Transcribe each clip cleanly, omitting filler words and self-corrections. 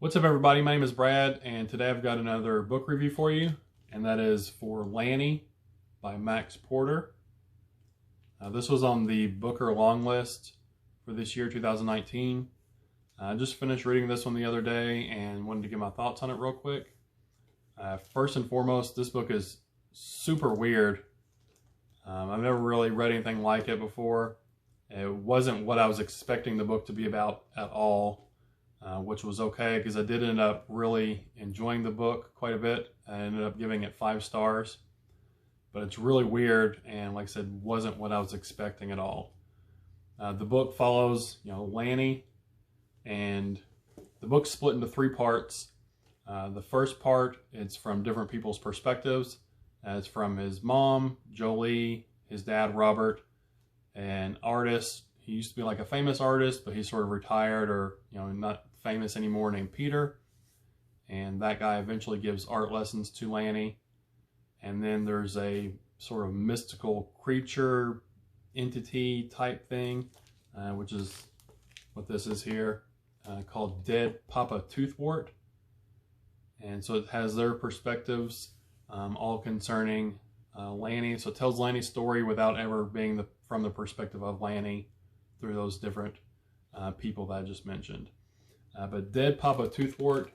What's up, everybody? My name is Brad, and today I've got another book review for you, and that is for Lanny by Max Porter. This was on the Booker long list for this year, 2019. I just finished reading this one the other day and wanted to get my thoughts on it real quick. First and foremost, this book is super weird. I've never really read anything like it before. It wasn't what I was expecting the book to be about at all. Which was okay because I did end up really enjoying the book quite a bit. I ended up giving it 5 stars, but it's really weird and, like I said, wasn't what I was expecting at all. The book follows, Lanny, and the book's split into 3 parts. The first part, it's from different people's perspectives. It's from his mom, Jolie, his dad, Robert, an artist. He used to be like a famous artist, but he's sort of retired or, not famous anymore, named Peter. And that guy eventually gives art lessons to Lanny. And then there's a sort of mystical creature entity type thing, which is what this is here, called Dead Papa Toothwort. And so it has their perspectives, all concerning Lanny. So it tells Lanny's story without ever being from the perspective of Lanny through those different people that I just mentioned. But Dead Papa Toothwort,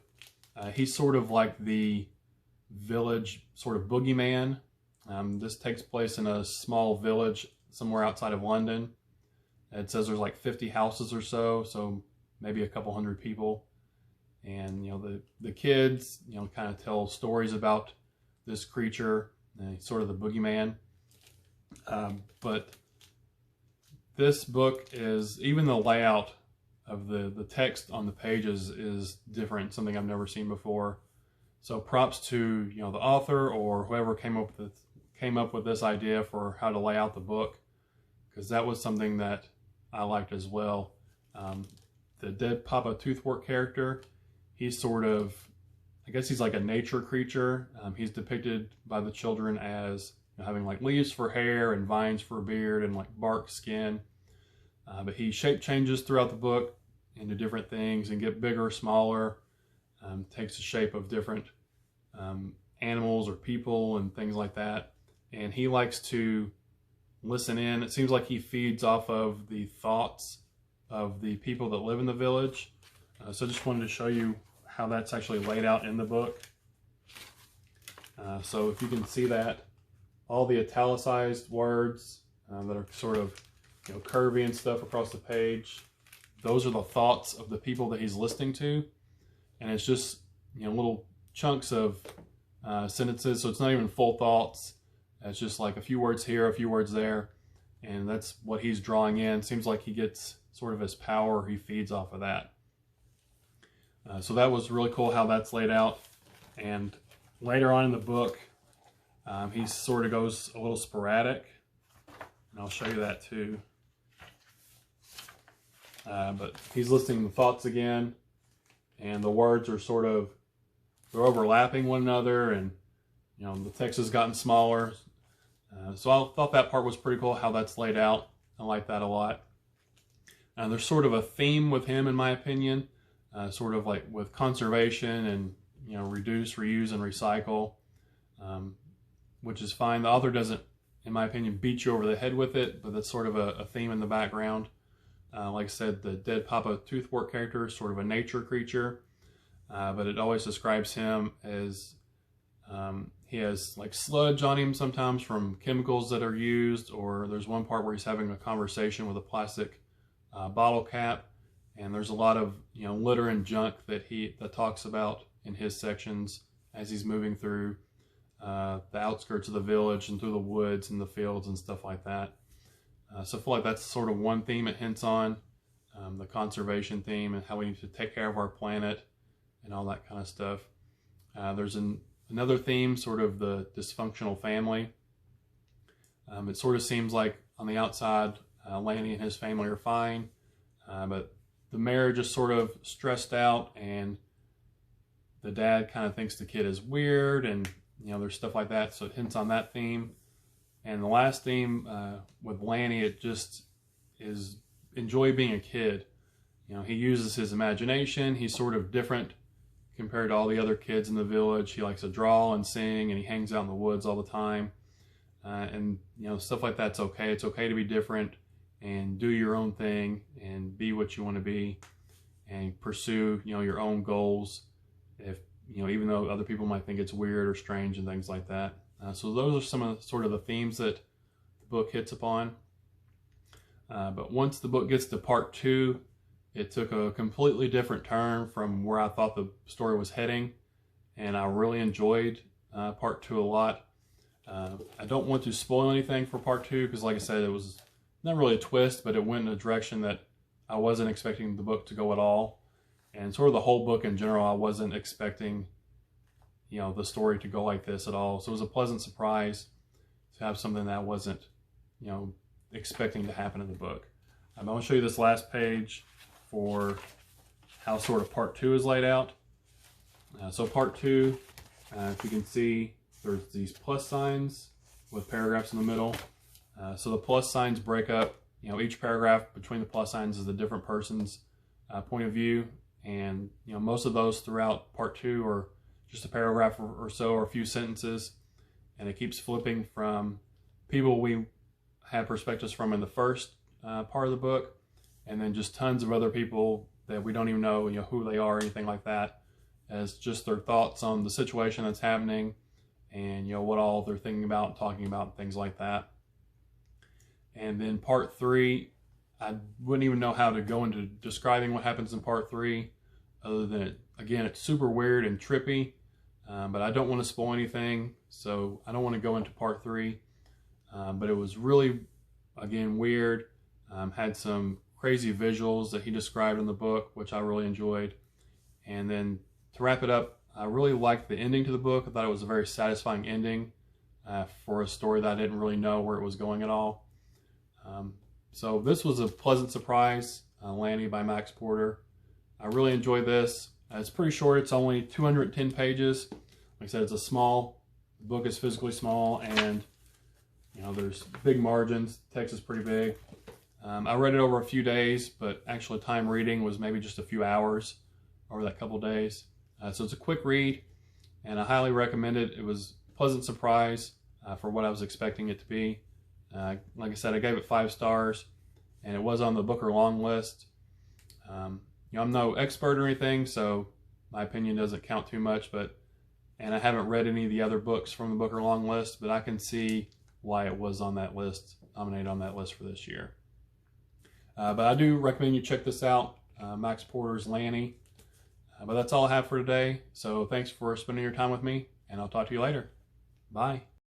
he's sort of like the village sort of boogeyman. This takes place in a small village somewhere outside of London. It says there's like 50 houses or so maybe a couple hundred people. And, the kids, kind of tell stories about this creature, sort of the boogeyman. But this book is, even the layout of the text on the pages is different, something I've never seen before. So props to the author or whoever came up with this idea for how to lay out the book, because that was something that I liked as well. The Dead Papa Toothwort character, he's sort of, I guess he's like a nature creature. He's depicted by the children as having like leaves for hair and vines for a beard and like bark skin. But he shape changes throughout the book into different things and get bigger, smaller, takes the shape of different animals or people and things like that. And he likes to listen in. It seems like he feeds off of the thoughts of the people that live in the village. So I just wanted to show you how that's actually laid out in the book. So if you can see that, all the italicized words that are sort of curvy and stuff across the page, those are the thoughts of the people that he's listening to. And it's just, little chunks of sentences. So it's not even full thoughts. It's just like a few words here, a few words there. And that's what he's drawing in. Seems like he gets sort of his power. He feeds off of that. So that was really cool how that's laid out. And later on in the book, he sort of goes a little sporadic. And I'll show you that too. But he's listing the thoughts again, and the words are they're overlapping one another, and the text has gotten smaller. So I thought that part was pretty cool how that's laid out. I like that a lot. There's sort of a theme with him, in my opinion, sort of like with conservation and reduce, reuse, and recycle, which is fine. The author doesn't, in my opinion, beat you over the head with it, but that's sort of a theme in the background. Like I said, the Dead Papa Toothwort character is sort of a nature creature, but it always describes him as he has like sludge on him sometimes from chemicals that are used, or there's one part where he's having a conversation with a plastic bottle cap, and there's a lot of litter and junk that that talks about in his sections as he's moving through the outskirts of the village and through the woods and the fields and stuff like that. So I feel like that's sort of one theme it hints on, the conservation theme and how we need to take care of our planet and all that kind of stuff. There's another theme, sort of the dysfunctional family. It sort of seems like on the outside, Lanny and his family are fine, but the marriage is sort of stressed out, and the dad kind of thinks the kid is weird, and there's stuff like that. So it hints on that theme. And the last theme with Lanny, it just is enjoy being a kid. He uses his imagination. He's sort of different compared to all the other kids in the village. He likes to draw and sing, and he hangs out in the woods all the time. And you know, stuff like that's okay. It's okay to be different and do your own thing and be what you want to be and pursue, you know, your own goals. If you know, even though other people might think it's weird or strange and things like that. So those are some of sort of the themes that the book hits upon. But once the book gets to part 2, it took a completely different turn from where I thought the story was heading, and I really enjoyed part 2 a lot. I don't want to spoil anything for part 2 because, like I said, it was not really a twist, but it went in a direction that I wasn't expecting the book to go at all. And sort of the whole book in general, I wasn't expecting, you know, the story to go like this at all. So it was a pleasant surprise to have something that I wasn't, you know, expecting to happen in the book. I'm going to show you this last page for how sort of part 2 is laid out. So part 2, if you can see, there's these plus signs with paragraphs in the middle. So the plus signs break up, you know, each paragraph between the plus signs is a different person's point of view. And, you know, most of those throughout part 2 are just a paragraph or so, or a few sentences. And it keeps flipping from people we had perspectives from in the first part of the book, and then just tons of other people that we don't even know, you know, who they are or anything like that, as just their thoughts on the situation that's happening and, you know, what all they're thinking about and talking about, things like that. And then part 3, I wouldn't even know how to go into describing what happens in part 3, other than, again, it's super weird and trippy, but I don't want to spoil anything, so I don't want to go into part 3. But it was really, again, weird. Had some crazy visuals that he described in the book, which I really enjoyed. And then to wrap it up, I really liked the ending to the book. I thought it was a very satisfying ending for a story that I didn't really know where it was going at all. So this was a pleasant surprise, Lanny by Max Porter. I really enjoyed this. It's pretty short. It's only 210 pages. Like I said, it's a small, the book is physically small, and you know, there's big margins. The text is pretty big. I read it over a few days, but actually time reading was maybe just a few hours over that couple days. So it's a quick read, and I highly recommend it. It was a pleasant surprise for what I was expecting it to be. Like I said, I gave it 5 stars, and it was on the Booker long list. You know, I'm no expert or anything, so my opinion doesn't count too much, and I haven't read any of the other books from the Booker long list, but I can see why it was on that list, nominated on that list for this year. But I do recommend you check this out, Max Porter's Lanny. But that's all I have for today. So thanks for spending your time with me, and I'll talk to you later. Bye.